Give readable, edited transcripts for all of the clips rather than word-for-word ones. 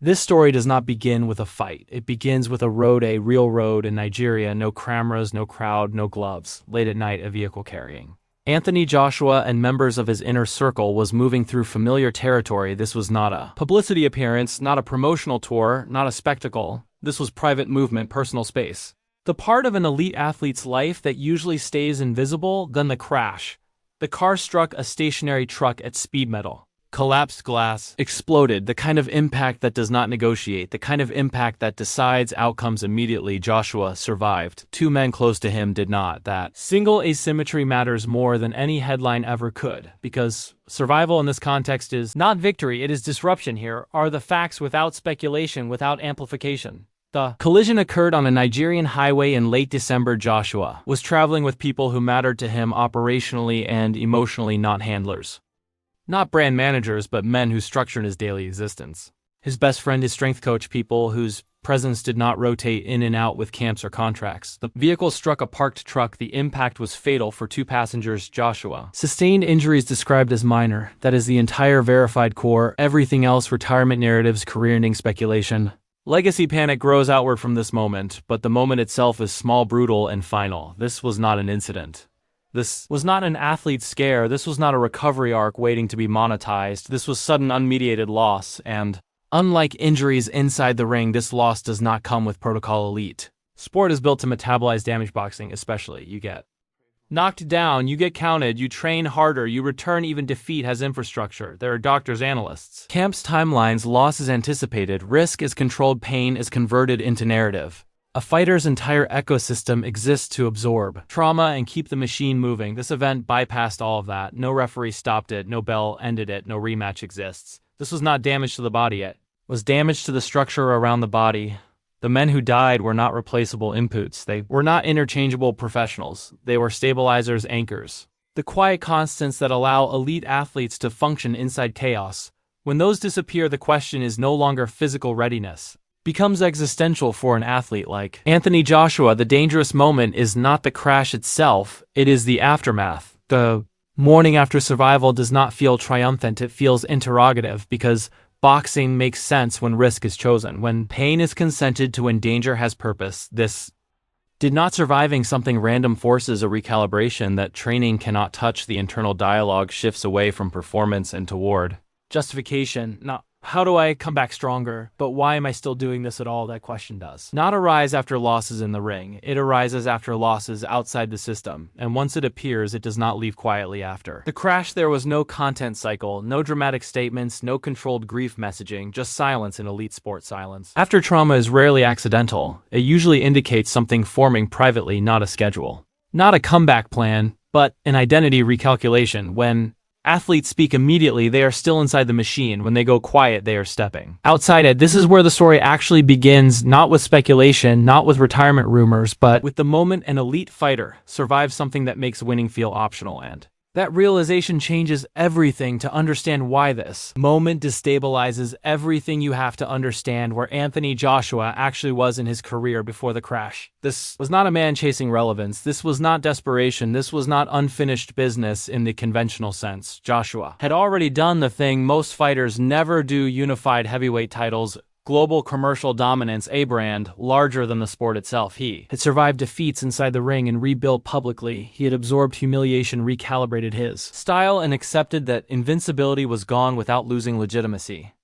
This story does not begin with a fight. It begins with a real road in Nigeria, no cameras, no crowd, no gloves. Late at night, a vehicle carrying Anthony Joshua and members of his inner circle was moving through familiar territory. This was not a publicity appearance, not a promotional tour, not a spectacle. This was private movement, personal space. The part of an elite athlete's life that usually stays invisible. Then the crash. The car struck a stationary truck at speed metal. Collapsed glass, exploded, the kind of impact that does not negotiate, the kind of impact that decides outcomes immediately. Joshua survived. Two men close to him did not. That single asymmetry matters more than any headline ever could, because survival in this context is not victory, it is disruption. Here are the facts without speculation, without amplification. The collision occurred on a Nigerian highway in late December. Joshua was traveling with people who mattered to him operationally and emotionally, not handlers. Not brand managers, but men who structured his daily existence. His best friend, his strength coach, people whose presence did not rotate in and out with camps or contracts. The vehicle struck a parked truck. The impact was fatal for two passengers. Joshua sustained injuries described as minor. That is the entire verified core. Everything else, retirement narratives, career-ending speculation. Legacy panic grows outward from this moment, but the moment itself is small, brutal, and final. This was not an incident. This was not an athlete's scare. This was not a recovery arc waiting to be monetized. This was sudden, unmediated loss, and unlike injuries inside the ring, this loss does not come with protocol. Elite sport is built to metabolize damage. Boxing especially. You get knocked down, you get counted, you train harder, you return. Even defeat has infrastructure. There are doctors, analysts, camps, timelines. Loss is anticipated, risk is controlled, pain is converted into narrative. A fighter's entire ecosystem exists to absorb trauma and keep the machine moving. This event bypassed all of that. No referee stopped it, no bell ended it, no rematch exists. This was not damage to the body yet. It was damage to the structure around the body. The men who died were not replaceable inputs. They were not interchangeable professionals. They were stabilizers, anchors. The quiet constants that allow elite athletes to function inside chaos. When those disappear, the question is no longer physical readiness. Becomes existential for an athlete like Anthony Joshua. The dangerous moment is not the crash itself, it is the aftermath. The morning after survival does not feel triumphant, it feels interrogative, because boxing makes sense when risk is chosen, when pain is consented to, when danger has purpose. This did not surviving something random forces a recalibration that training cannot touch. The internal dialogue shifts away from performance and toward justification. Not how do I come back stronger, but why am I still doing this at all? That question does not arise after losses in the ring. It arises after losses outside the system, and once it appears, it does not leave quietly after. The crash, there was no content cycle, no dramatic statements, no controlled grief messaging, just silence in elite sport. Silence after trauma is rarely accidental. It usually indicates something forming privately, not a schedule. Not a comeback plan, but an identity recalculation. When athletes speak immediately, they are still inside the machine. When they go quiet, they are stepping outside it. This is where the story actually begins, not with speculation, not with retirement rumors, but with the moment an elite fighter survives something that makes winning feel optional. And that realization changes everything. To understand why this moment destabilizes everything, you have to understand where Anthony Joshua actually was in his career before the crash. This was not a man chasing relevance. This was not desperation. This was not unfinished business in the conventional sense. Joshua had already done the thing most fighters never do: unified heavyweight titles, global commercial dominance, a brand larger than the sport itself. He had survived defeats inside the ring and rebuilt publicly. He had absorbed humiliation, recalibrated his style, and accepted that invincibility was gone without losing legitimacy.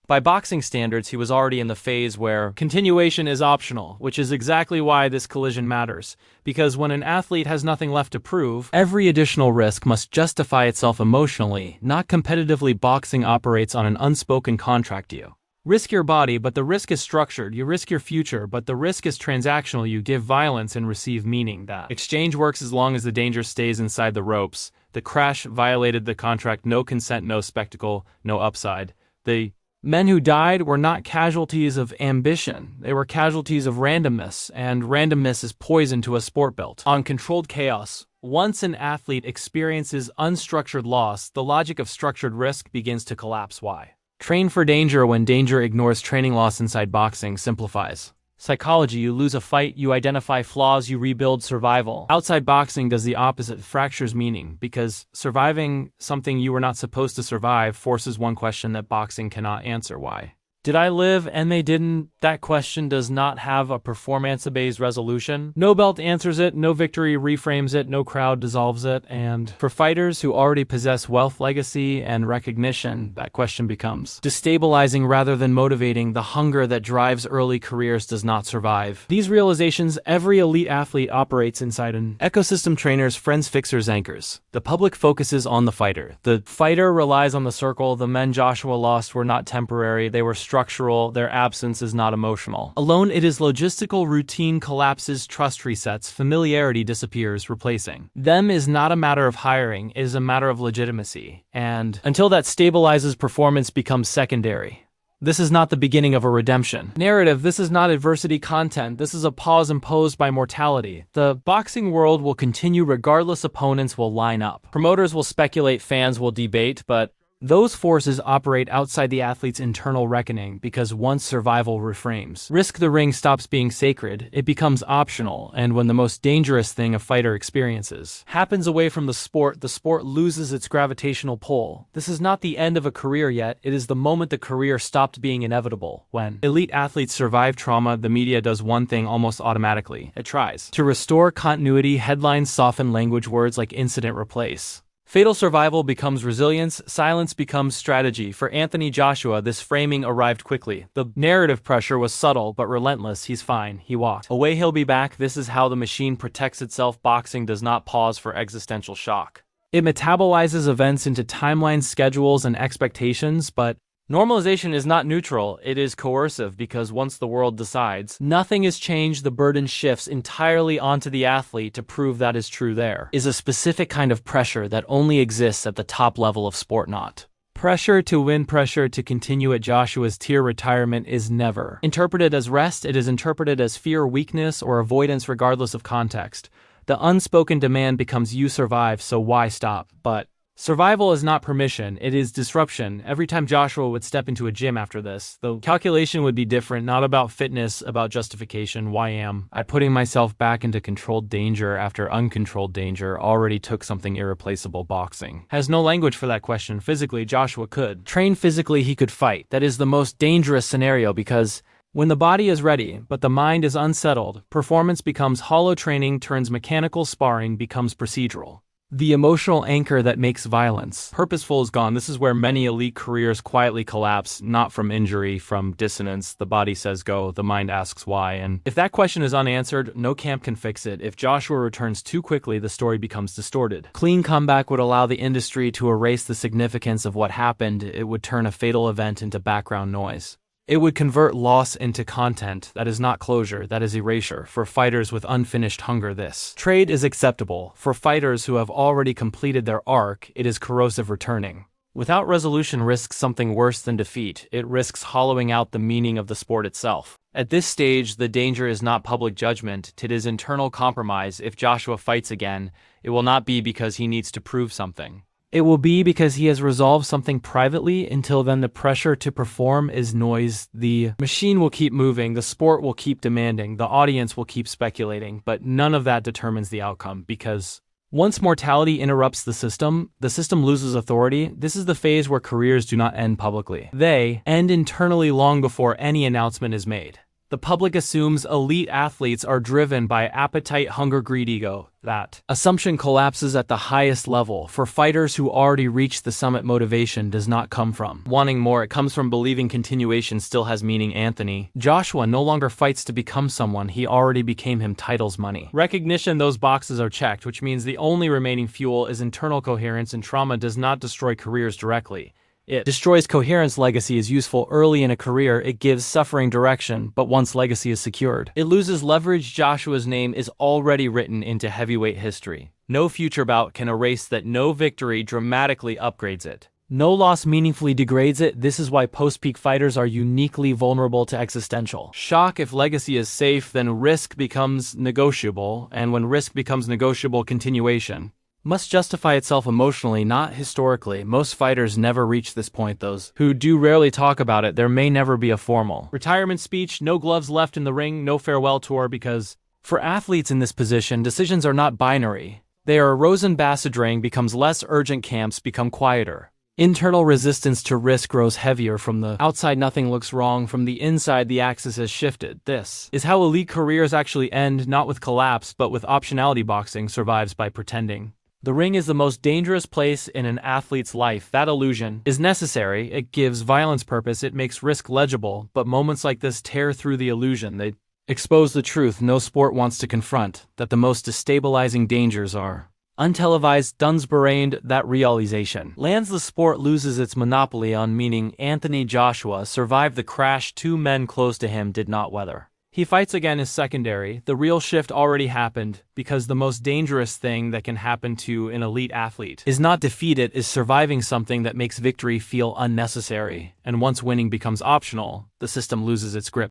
By boxing standards, he was already in the phase where continuation is optional, which is exactly why this collision matters. Because when an athlete has nothing left to prove, every additional risk must justify itself emotionally, not competitively. Boxing operates on an unspoken contract. You risk your body, but the risk is structured. You risk your future, but the risk is transactional. You give violence and receive meaning. That exchange works as long as the danger stays inside the ropes. The crash violated the contract. No consent, no spectacle, no upside. The men who died were not casualties of ambition. They were casualties of randomness, and randomness is poison to a sport built on controlled chaos. Once an athlete experiences unstructured loss, the logic of structured risk begins to collapse. Why train for danger when danger ignores training? Loss inside boxing simplifies psychology. You lose a fight, you identify flaws, you rebuild. Survival outside boxing does the opposite, fractures meaning, because surviving something you were not supposed to survive forces one question that boxing cannot answer: why? Did I live and they didn't? That question does not have a performance-based resolution. No belt answers it, no victory reframes it, no crowd dissolves it, and for fighters who already possess wealth, legacy, and recognition, that question becomes destabilizing rather than motivating. The hunger that drives early careers does not survive. These realizations, every elite athlete operates inside an ecosystem: trainers, friends, fixers, anchors. The public focuses on the fighter. The fighter relies on the circle. The men Joshua lost were not temporary, they were structural. Their absence is not emotional. Alone, it is logistical. Routine collapses, trust resets, familiarity disappears, replacing them is not a matter of hiring, it is a matter of legitimacy. And until that stabilizes, performance becomes secondary. This is not the beginning of a redemption narrative. This is not adversity content. This is a pause imposed by mortality. The boxing world will continue regardless. Opponents will line up. Promoters will speculate. Fans will debate. But those forces operate outside the athlete's internal reckoning, because once survival reframes risk, the ring stops being sacred, it becomes optional, and when the most dangerous thing a fighter experiences happens away from the sport loses its gravitational pull. This is not the end of a career yet, it is the moment the career stopped being inevitable. When elite athletes survive trauma, the media does one thing almost automatically. It tries to restore continuity. Headlines soften language, words like incident replace. Fatal survival becomes resilience, silence becomes strategy. For Anthony Joshua, this framing arrived quickly. The narrative pressure was subtle but relentless. He's fine. He walked away. He'll be back. This is how the machine protects itself. Boxing does not pause for existential shock. It metabolizes events into timelines, schedules, and expectations, but normalization is not neutral, it is coercive, because once the world decides nothing is changed, the burden shifts entirely onto the athlete to prove that is true. There is a specific kind of pressure that only exists at the top level of sport, not pressure to win, pressure to continue. At Joshua's tier, retirement is never interpreted as rest, it is interpreted as fear, weakness, or avoidance regardless of context. The unspoken demand becomes you survive, so why stop? But survival is not permission, it is disruption. Every time Joshua would step into a gym after this, the calculation would be different, not about fitness, about justification. Why am I putting myself back into controlled danger after uncontrolled danger already took something irreplaceable? Boxing has no language for that question. Physically, Joshua could train. Physically, he could fight. That is the most dangerous scenario, because when the body is ready, but the mind is unsettled, performance becomes hollow. Training turns mechanical, sparring becomes procedural. The emotional anchor that makes violence purposeful is gone. This is where many elite careers quietly collapse, not from injury, from dissonance. The body says go, the mind asks why, and if that question is unanswered, no camp can fix it. If Joshua returns too quickly, the story becomes distorted. Clean comeback would allow the industry to erase the significance of what happened. It would turn a fatal event into background noise. It would convert loss into content. That is not closure, that is erasure. For fighters with unfinished hunger, this trade is acceptable. For fighters who have already completed their arc, it is corrosive. Returning without resolution risks something worse than defeat. It risks hollowing out the meaning of the sport itself. At this stage, the danger is not public judgment, it is internal compromise. If Joshua fights again, it will not be because he needs to prove something. It will be because he has resolved something privately. Until then, the pressure to perform is noise. The machine will keep moving, the sport will keep demanding, the audience will keep speculating, but none of that determines the outcome, because once mortality interrupts the system loses authority. This is the phase where careers do not end publicly. They end internally long before any announcement is made. The public assumes elite athletes are driven by appetite, hunger, greed, ego. That assumption collapses at the highest level. For fighters who already reached the summit, motivation does not come from wanting more, it comes from believing continuation still has meaning. Anthony Joshua no longer fights to become someone, he already became him. Titles, money, recognition, those boxes are checked, which means the only remaining fuel is internal coherence, and trauma does not destroy careers directly. It destroys coherence. Legacy is useful early in a career, it gives suffering direction, but once legacy is secured, it loses leverage. Joshua's name is already written into heavyweight history. No future bout can erase that, no victory dramatically upgrades it. No loss meaningfully degrades it. This is why post-peak fighters are uniquely vulnerable to existential shock. If legacy is safe, then risk becomes negotiable, and when risk becomes negotiable, continuation must justify itself emotionally, not historically. Most fighters never reach this point. Those who do rarely talk about it. There may never be a formal retirement speech, no gloves left in the ring, no farewell tour, because for athletes in this position, decisions are not binary. They are rosenbassadring becomes less urgent, camps become quieter. Internal resistance to risk grows heavier. From the outside, nothing looks wrong. From the inside, the axis has shifted. This is how elite careers actually end, not with collapse, but with optionality. Boxing survives by pretending. The ring is the most dangerous place in an athlete's life. That illusion is necessary. It gives violence purpose. It makes risk legible. But moments like this tear through the illusion. They expose the truth no sport wants to confront, that the most destabilizing dangers are untelevised. Dunsborough, that realization lands the sport loses its monopoly on meaning. Anthony Joshua survived the crash. Two men close to him did not weather. He fights again is secondary. The real shift already happened, because the most dangerous thing that can happen to an elite athlete is not defeat, it is surviving something that makes victory feel unnecessary. And once winning becomes optional, the system loses its grip.